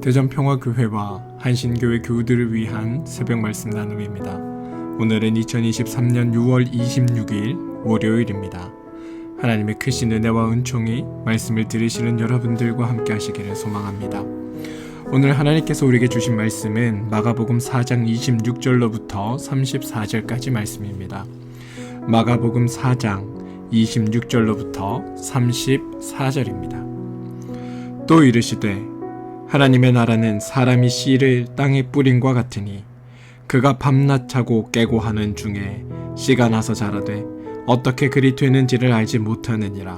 대전평화교회와 한신교회 교우들을 위한 새벽 말씀 나눔입니다. 오늘은 2023년 6월 26일 월요일입니다. 하나님의 크신 은혜와 은총이 말씀을 들으시는 여러분들과 함께 하시기를 소망합니다. 오늘 하나님께서 우리에게 주신 말씀은 마가복음 4장 26절로부터 34절까지 말씀입니다. 마가복음 4장 26절로부터 34절입니다. 또 이르시되 하나님의 나라는 사람이 씨를 땅에 뿌린과 같으니 그가 밤낮 자고 깨고 하는 중에 씨가 나서 자라되 어떻게 그리 되는지를 알지 못하느니라.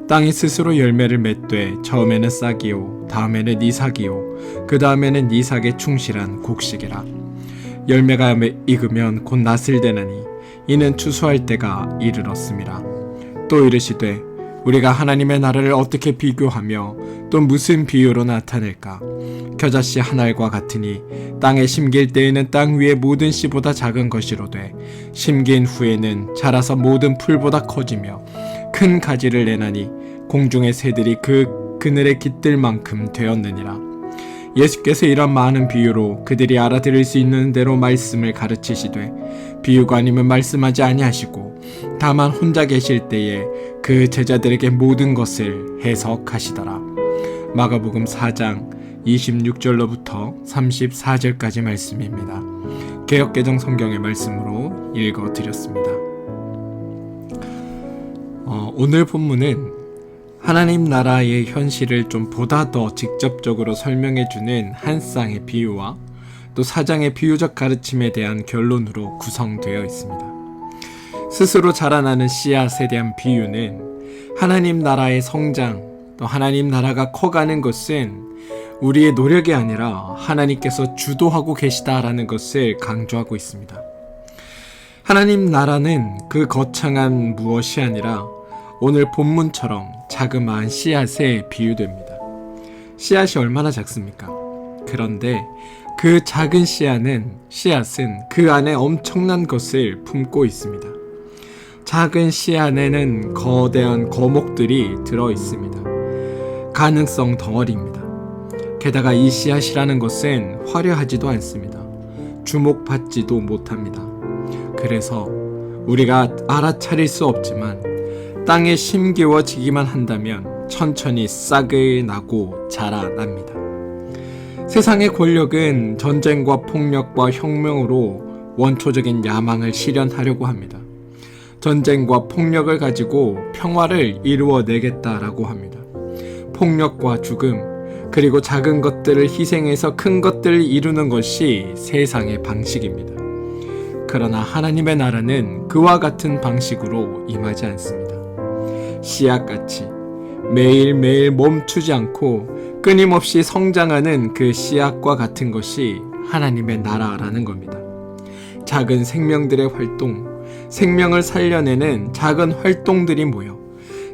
땅이 스스로 열매를 맺되 처음에는 싹이요 다음에는 이삭이요 그 다음에는 이삭에 충실한 곡식이라. 열매가 익으면 곧 낫을 되나니 이는 추수할 때가 이르렀음이라. 또 이르시되 우리가 하나님의 나라를 어떻게 비교하며 또 무슨 비유로 나타낼까? 겨자씨 한 알과 같으니 땅에 심길 때에는 땅 위의 모든 씨보다 작은 것이로되 심긴 후에는 자라서 모든 풀보다 커지며 큰 가지를 내나니 공중의 새들이 그 그늘에 깃들 만큼 되었느니라. 예수께서 이런 많은 비유로 그들이 알아들을 수 있는 대로 말씀을 가르치시되 비유가 아니면 말씀하지 아니하시고 다만 혼자 계실 때에 그 제자들에게 모든 것을 해석하시더라. 마가복음 4장 26절로부터 34절까지 말씀입니다. 개역개정 성경의 말씀으로 읽어드렸습니다. 오늘 본문은 하나님 나라의 현실을 좀 보다 더 직접적으로 설명해주는 한 쌍의 비유와 또 사장의 비유적 가르침에 대한 결론으로 구성되어 있습니다. 스스로 자라나는 씨앗에 대한 비유는 하나님 나라의 성장, 또 하나님 나라가 커가는 것은 우리의 노력이 아니라 하나님께서 주도하고 계시다라는 것을 강조하고 있습니다. 하나님 나라는 그 거창한 무엇이 아니라 오늘 본문처럼 자그마한 씨앗에 비유됩니다. 씨앗이 얼마나 작습니까? 그런데 그 작은 씨앗은 그 안에 엄청난 것을 품고 있습니다. 작은 씨 안에는 거대한 거목들이 들어 있습니다. 가능성 덩어리입니다. 게다가 이 씨앗이라는 것은 화려하지도 않습니다. 주목받지도 못합니다. 그래서 우리가 알아차릴 수 없지만 땅에 심기워지기만 한다면 천천히 싹을 나고 자라납니다. 세상의 권력은 전쟁과 폭력과 혁명으로 원초적인 야망을 실현하려고 합니다. 전쟁과 폭력을 가지고 평화를 이루어내겠다라고 합니다. 폭력과 죽음, 그리고 작은 것들을 희생해서 큰 것들을 이루는 것이 세상의 방식입니다. 그러나 하나님의 나라는 그와 같은 방식으로 임하지 않습니다. 씨앗같이 매일매일 멈추지 않고 끊임없이 성장하는 그 씨앗과 같은 것이 하나님의 나라라는 겁니다. 작은 생명들의 활동, 생명을 살려내는 작은 활동들이 모여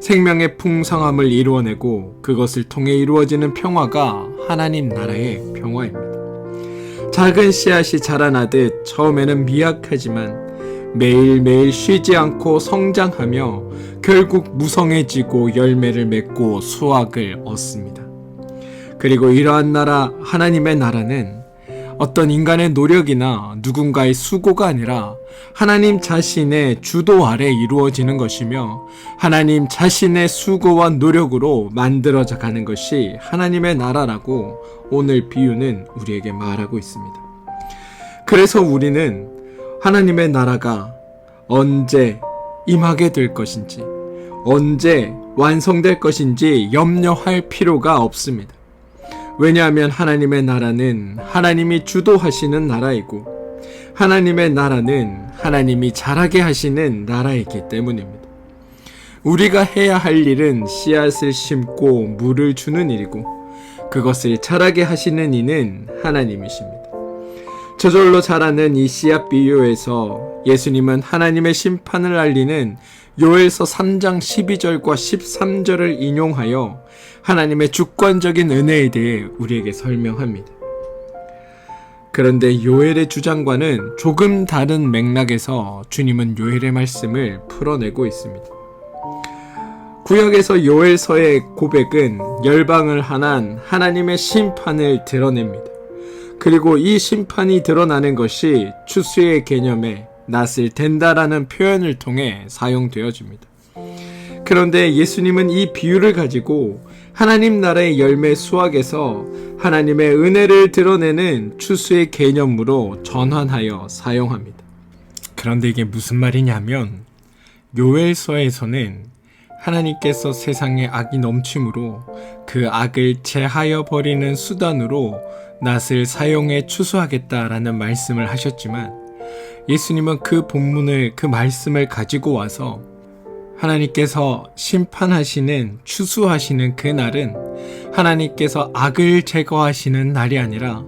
생명의 풍성함을 이루어내고 그것을 통해 이루어지는 평화가 하나님 나라의 평화입니다. 작은 씨앗이 자라나듯 처음에는 미약하지만 매일매일 쉬지 않고 성장하며 결국 무성해지고 열매를 맺고 수확을 얻습니다. 그리고 이러한 나라, 하나님의 나라는 어떤 인간의 노력이나 누군가의 수고가 아니라 하나님 자신의 주도 아래 이루어지는 것이며 하나님 자신의 수고와 노력으로 만들어져 가는 것이 하나님의 나라라고 오늘 비유는 우리에게 말하고 있습니다. 그래서 우리는 하나님의 나라가 언제 임하게 될 것인지, 언제 완성될 것인지 염려할 필요가 없습니다. 왜냐하면 하나님의 나라는 하나님이 주도하시는 나라이고 하나님의 나라는 하나님이 자라게 하시는 나라이기 때문입니다. 우리가 해야 할 일은 씨앗을 심고 물을 주는 일이고 그것을 자라게 하시는 이는 하나님이십니다. 저절로 자라는 이 씨앗 비유에서 예수님은 하나님의 심판을 알리는 요엘서 3장 12절과 13절을 인용하여 하나님의 주권적인 은혜에 대해 우리에게 설명합니다. 그런데 요엘의 주장과는 조금 다른 맥락에서 주님은 요엘의 말씀을 풀어내고 있습니다. 구약에서 요엘서의 고백은 열방을 향한 하나님의 심판을 드러냅니다. 그리고 이 심판이 드러나는 것이 추수의 개념에 낫을 된다라는 표현을 통해 사용되어집니다. 그런데 예수님은 이 비유를 가지고 하나님 나라의 열매 수확에서 하나님의 은혜를 드러내는 추수의 개념으로 전환하여 사용합니다. 그런데 이게 무슨 말이냐면 요엘서에서는 하나님께서 세상에 악이 넘침으로 그 악을 제하여 버리는 수단으로 낫을 사용해 추수하겠다라는 말씀을 하셨지만 예수님은 그 본문을, 그 말씀을 가지고 와서 하나님께서 심판하시는, 추수하시는 그 날은 하나님께서 악을 제거하시는 날이 아니라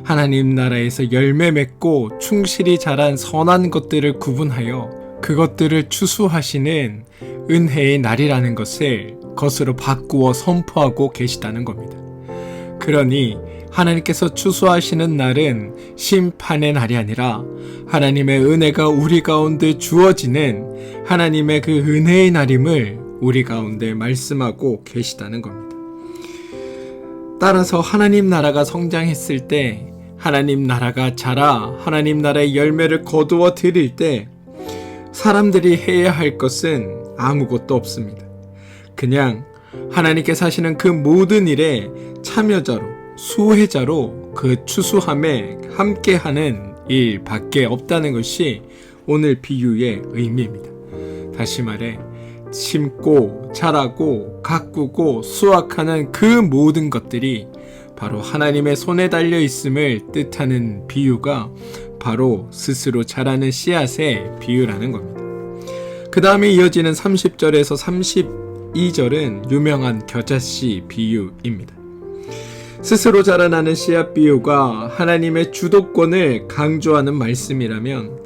하나님 나라에서 열매 맺고 충실히 자란 선한 것들을 구분하여 그것들을 추수하시는 은혜의 날이라는 것으로 바꾸어 선포하고 계시다는 겁니다. 그러니 하나님께서 추수하시는 날은 심판의 날이 아니라 하나님의 은혜가 우리 가운데 주어지는 하나님의 그 은혜의 날임을 우리 가운데 말씀하고 계시다는 겁니다. 따라서 하나님 나라가 성장했을 때, 하나님 나라가 자라 하나님 나라의 열매를 거두어 드릴 때 사람들이 해야 할 것은 아무것도 없습니다. 그냥 하나님께서 하시는 그 모든 일에 참여자로, 수혜자로 그 추수함에 함께하는 일밖에 없다는 것이 오늘 비유의 의미입니다. 다시 말해 심고 자라고 가꾸고 수확하는 그 모든 것들이 바로 하나님의 손에 달려 있음을 뜻하는 비유가 바로 스스로 자라는 씨앗의 비유라는 겁니다. 그 다음에 이어지는 30절에서 32절은 유명한 겨자씨 비유입니다. 스스로 자라나는 씨앗 비유가 하나님의 주도권을 강조하는 말씀이라면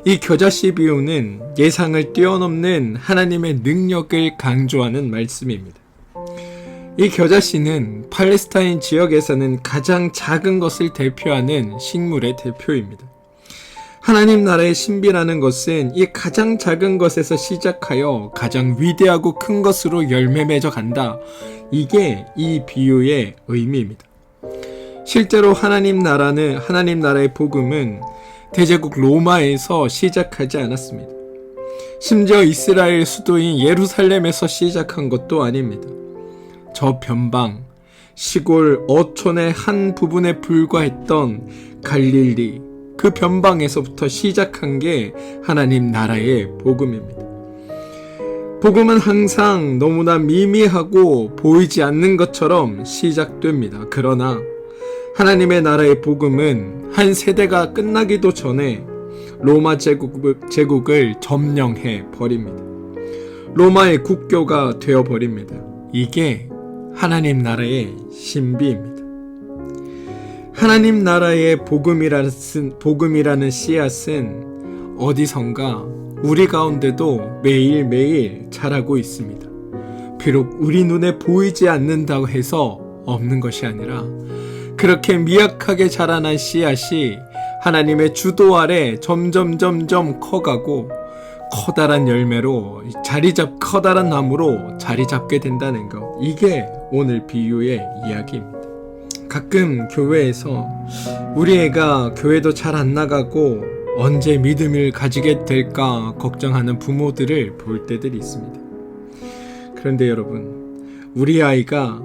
이 겨자씨 비유는 예상을 뛰어넘는 하나님의 능력을 강조하는 말씀입니다. 이 겨자씨는 팔레스타인 지역에서는 가장 작은 것을 대표하는 식물의 대표입니다. 하나님 나라의 신비라는 것은 이 가장 작은 것에서 시작하여 가장 위대하고 큰 것으로 열매 맺어 간다. 이게 이 비유의 의미입니다. 실제로 하나님 나라의 복음은 대제국 로마에서 시작하지 않았습니다. 심지어 이스라엘 수도인 예루살렘에서 시작한 것도 아닙니다. 저 변방, 시골 어촌의 한 부분에 불과했던 갈릴리, 그 변방에서부터 시작한 게 하나님 나라의 복음입니다. 복음은 항상 너무나 미미하고 보이지 않는 것처럼 시작됩니다. 그러나 하나님의 나라의 복음은 한 세대가 끝나기도 전에 로마 제국을 점령해 버립니다. 로마의 국교가 되어 버립니다. 이게 하나님 나라의 신비입니다. 하나님 나라의 복음이라는 씨앗은 어디선가 우리 가운데도 매일매일 자라고 있습니다. 비록 우리 눈에 보이지 않는다고 해서 없는 것이 아니라 그렇게 미약하게 자라난 씨앗이 하나님의 주도 아래 점점 커가고 커다란 열매로 커다란 나무로 자리 잡게 된다는 것. 이게 오늘 비유의 이야기입니다. 가끔 교회에서 우리 애가 교회도 잘 안 나가고 언제 믿음을 가지게 될까 걱정하는 부모들을 볼 때들이 있습니다. 그런데 여러분, 우리 아이가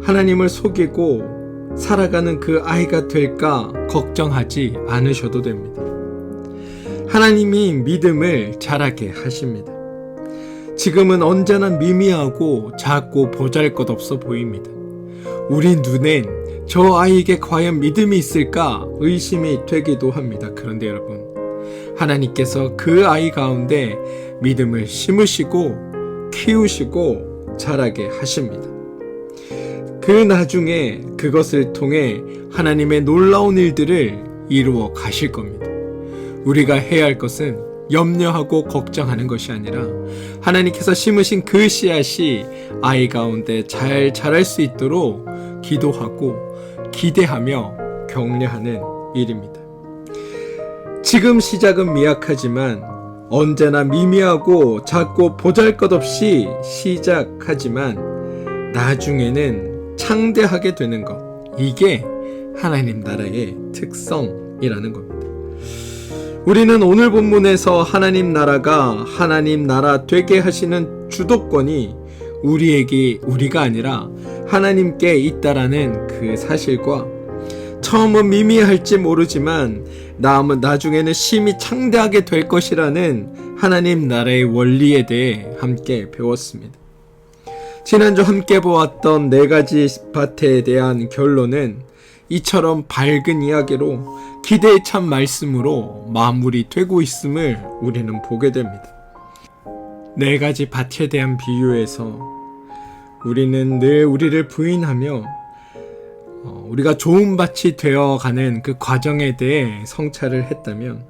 하나님을 속이고 살아가는 그 아이가 될까 걱정하지 않으셔도 됩니다. 하나님이 믿음을 자라게 하십니다. 지금은 언제나 미미하고 작고 보잘것없어 보입니다. 우리 눈엔 저 아이에게 과연 믿음이 있을까 의심이 되기도 합니다. 그런데 여러분, 하나님께서 그 아이 가운데 믿음을 심으시고 키우시고 자라게 하십니다. 그 나중에 그것을 통해 하나님의 놀라운 일들을 이루어 가실 겁니다. 우리가 해야 할 것은 염려하고 걱정하는 것이 아니라 하나님께서 심으신 그 씨앗이 아이 가운데 잘 자랄 수 있도록 기도하고 기대하며 격려하는 일입니다. 지금 시작은 미약하지만 언제나 미미하고 작고 보잘것없이 시작하지만 나중에는 창대하게 되는 것, 이게 하나님 나라의 특성이라는 겁니다. 우리는 오늘 본문에서 하나님 나라가 하나님 나라 되게 하시는 주도권이 우리가 아니라 하나님께 있다라는 그 사실과 처음은 미미할지 모르지만 나중에는 심히 창대하게 될 것이라는 하나님 나라의 원리에 대해 함께 배웠습니다. 지난주 함께 보았던 4가지 밭에 대한 결론은 이처럼 밝은 이야기로 기대에 찬 말씀으로 마무리되고 있음을 우리는 보게 됩니다. 4가지 밭에 대한 비유에서 우리는 늘 우리를 부인하며 우리가 좋은 밭이 되어가는 그 과정에 대해 성찰을 했다면,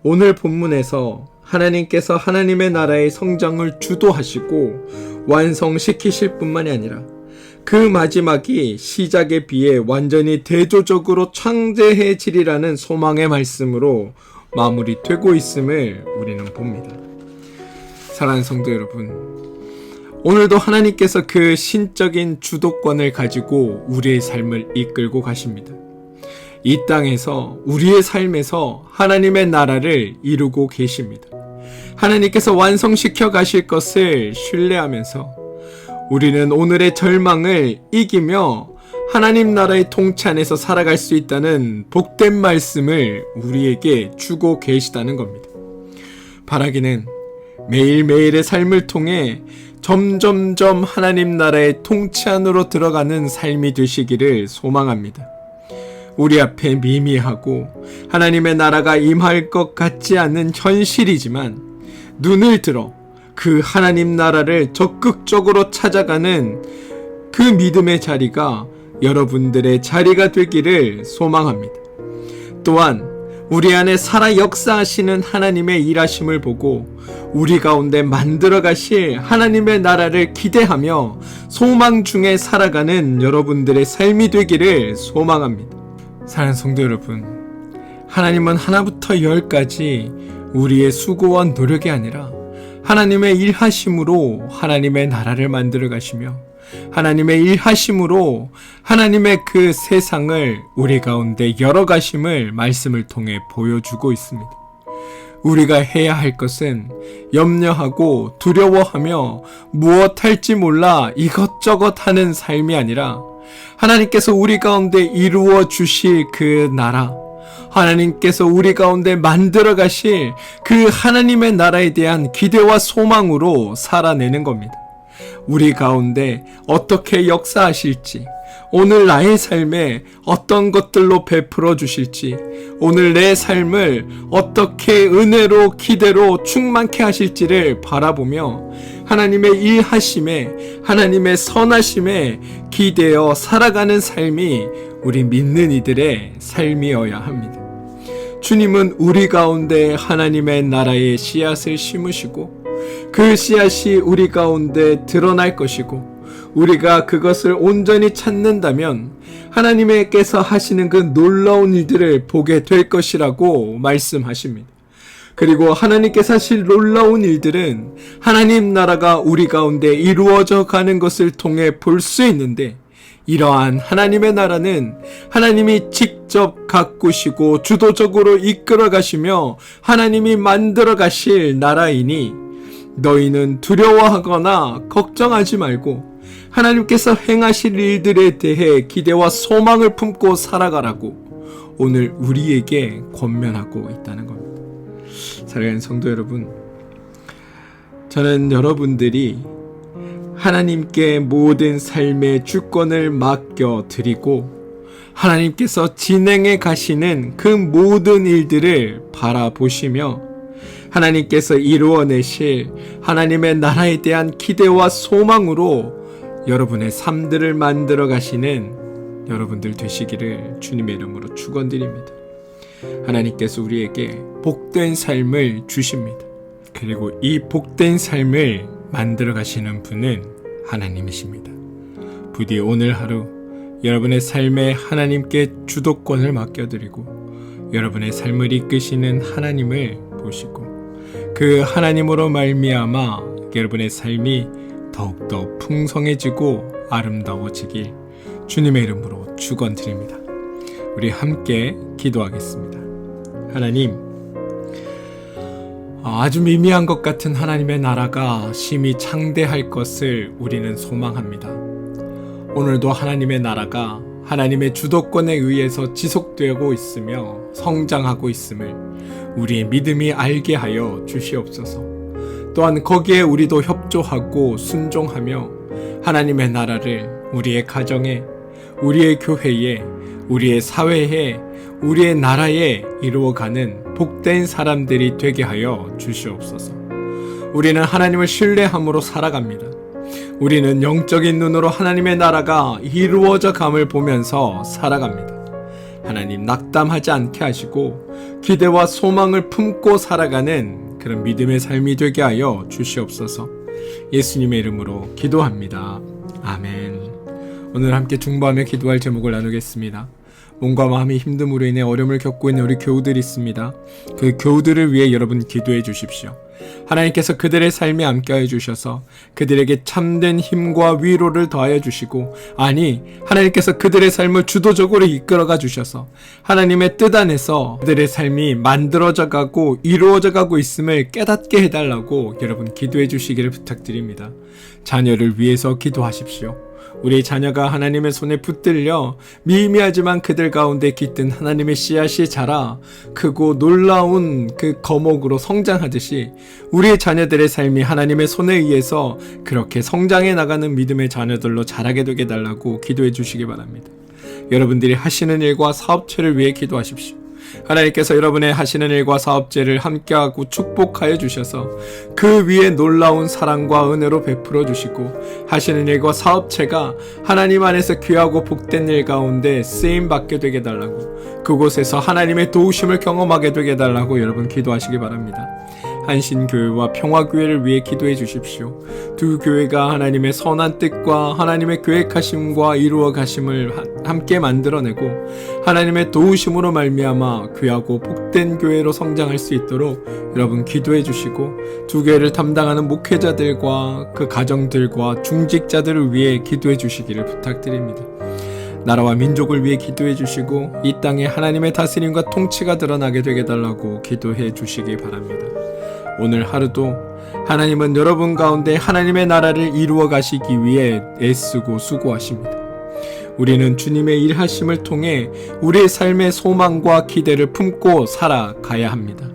오늘 본문에서 하나님께서 하나님의 나라의 성장을 주도하시고 완성시키실 뿐만이 아니라 그 마지막이 시작에 비해 완전히 대조적으로 창대해지리라는 소망의 말씀으로 마무리되고 있음을 우리는 봅니다. 사랑하는 성도 여러분, 오늘도 하나님께서 그 신적인 주도권을 가지고 우리의 삶을 이끌고 가십니다. 이 땅에서 우리의 삶에서 하나님의 나라를 이루고 계십니다. 하나님께서 완성시켜 가실 것을 신뢰하면서 우리는 오늘의 절망을 이기며 하나님 나라의 통치 안에서 살아갈 수 있다는 복된 말씀을 우리에게 주고 계시다는 겁니다. 바라기는 매일매일의 삶을 통해 점점점 하나님 나라의 통치 안으로 들어가는 삶이 되시기를 소망합니다. 우리 앞에 미미하고 하나님의 나라가 임할 것 같지 않은 현실이지만 눈을 들어 그 하나님 나라를 적극적으로 찾아가는 그 믿음의 자리가 여러분들의 자리가 되기를 소망합니다. 또한 우리 안에 살아 역사하시는 하나님의 일하심을 보고 우리 가운데 만들어 가실 하나님의 나라를 기대하며 소망 중에 살아가는 여러분들의 삶이 되기를 소망합니다. 사랑하는 성도 여러분, 하나님은 하나부터 10까지 우리의 수고와 노력이 아니라 하나님의 일하심으로 하나님의 나라를 만들어 가시며 하나님의 일하심으로 하나님의 그 세상을 우리 가운데 열어가심을 말씀을 통해 보여주고 있습니다. 우리가 해야 할 것은 염려하고 두려워하며 무엇 할지 몰라 이것저것 하는 삶이 아니라 하나님께서 우리 가운데 이루어 주실 그 나라, 하나님께서 우리 가운데 만들어 가실 그 하나님의 나라에 대한 기대와 소망으로 살아내는 겁니다. 우리 가운데 어떻게 역사하실지, 오늘 나의 삶에 어떤 것들로 베풀어 주실지, 오늘 내 삶을 어떻게 은혜로 기대로 충만케 하실지를 바라보며 하나님의 일하심에, 하나님의 선하심에 기대어 살아가는 삶이 우리 믿는 이들의 삶이어야 합니다. 주님은 우리 가운데 하나님의 나라의 씨앗을 심으시고 그 씨앗이 우리 가운데 드러날 것이고, 우리가 그것을 온전히 찾는다면 하나님께서 하시는 그 놀라운 일들을 보게 될 것이라고 말씀하십니다. 그리고 하나님께서 하실 놀라운 일들은 하나님 나라가 우리 가운데 이루어져 가는 것을 통해 볼 수 있는데, 이러한 하나님의 나라는 하나님이 직접 가꾸시고 주도적으로 이끌어 가시며 하나님이 만들어 가실 나라이니 너희는 두려워하거나 걱정하지 말고 하나님께서 행하실 일들에 대해 기대와 소망을 품고 살아가라고 오늘 우리에게 권면하고 있다는 겁니다. 사랑하는 성도 여러분, 저는 여러분들이 하나님께 모든 삶의 주권을 맡겨드리고 하나님께서 진행해 가시는 그 모든 일들을 바라보시며 하나님께서 이루어내실 하나님의 나라에 대한 기대와 소망으로 여러분의 삶들을 만들어 가시는 여러분들 되시기를 주님의 이름으로 축원드립니다. 하나님께서 우리에게 복된 삶을 주십니다. 그리고 이 복된 삶을 만들어 가시는 분은 하나님이십니다. 부디 오늘 하루 여러분의 삶에 하나님께 주도권을 맡겨드리고 여러분의 삶을 이끄시는 하나님을 보시고 그 하나님으로 말미암아 여러분의 삶이 더욱더 풍성해지고 아름다워지길 주님의 이름으로 축원드립니다. 우리 함께 기도하겠습니다. 하나님, 아주 미미한 것 같은 하나님의 나라가 심히 창대할 것을 우리는 소망합니다. 오늘도 하나님의 나라가 하나님의 주도권에 의해서 지속되고 있으며 성장하고 있음을 우리의 믿음이 알게 하여 주시옵소서. 또한 거기에 우리도 협조하고 순종하며 하나님의 나라를 우리의 가정에, 우리의 교회에, 우리의 사회에, 우리의 나라에 이루어가는 복된 사람들이 되게 하여 주시옵소서. 우리는 하나님을 신뢰함으로 살아갑니다. 우리는 영적인 눈으로 하나님의 나라가 이루어져 감을 보면서 살아갑니다. 하나님, 낙담하지 않게 하시고 기대와 소망을 품고 살아가는 그런 믿음의 삶이 되게 하여 주시옵소서. 예수님의 이름으로 기도합니다. 아멘. 오늘 함께 중보하며 기도할 제목을 나누겠습니다. 몸과 마음이 힘듦으로 인해 어려움을 겪고 있는 우리 교우들이 있습니다. 그 교우들을 위해 여러분 기도해 주십시오. 하나님께서 그들의 삶에 함께하여 주셔서 그들에게 참된 힘과 위로를 더하여 주시고, 아니, 하나님께서 그들의 삶을 주도적으로 이끌어가 주셔서 하나님의 뜻 안에서 그들의 삶이 만들어져 가고 이루어져 가고 있음을 깨닫게 해달라고 여러분 기도해 주시기를 부탁드립니다. 자녀를 위해서 기도하십시오. 우리 자녀가 하나님의 손에 붙들려 미미하지만 그들 가운데 깃든 하나님의 씨앗이 자라 크고 놀라운 그 거목으로 성장하듯이 우리의 자녀들의 삶이 하나님의 손에 의해서 그렇게 성장해 나가는 믿음의 자녀들로 자라게 되게 달라고 기도해 주시기 바랍니다. 여러분들이 하시는 일과 사업체를 위해 기도하십시오. 하나님께서 여러분의 하시는 일과 사업체를 함께하고 축복하여 주셔서 그 위에 놀라운 사랑과 은혜로 베풀어 주시고 하시는 일과 사업체가 하나님 안에서 귀하고 복된 일 가운데 쓰임받게 되게 달라고, 그곳에서 하나님의 도우심을 경험하게 되게 달라고 여러분 기도하시기 바랍니다. 한신교회와 평화교회를 위해 기도해 주십시오. 두 교회가 하나님의 선한 뜻과 하나님의 계획하심과 이루어 가심을 함께 만들어내고 하나님의 도우심으로 말미암아 귀하고 복된 교회로 성장할 수 있도록 여러분 기도해 주시고, 두 교회를 담당하는 목회자들과 그 가정들과 중직자들을 위해 기도해 주시기를 부탁드립니다. 나라와 민족을 위해 기도해 주시고 이 땅에 하나님의 다스림과 통치가 드러나게 되게 달라고 기도해 주시기 바랍니다. 오늘 하루도 하나님은 여러분 가운데 하나님의 나라를 이루어 가시기 위해 애쓰고 수고하십니다. 우리는 주님의 일하심을 통해 우리의 삶의 소망과 기대를 품고 살아가야 합니다.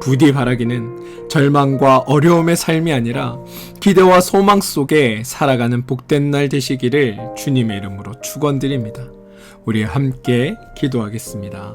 부디 바라기는 절망과 어려움의 삶이 아니라 기대와 소망 속에 살아가는 복된 날 되시기를 주님의 이름으로 축원드립니다. 우리 함께 기도하겠습니다.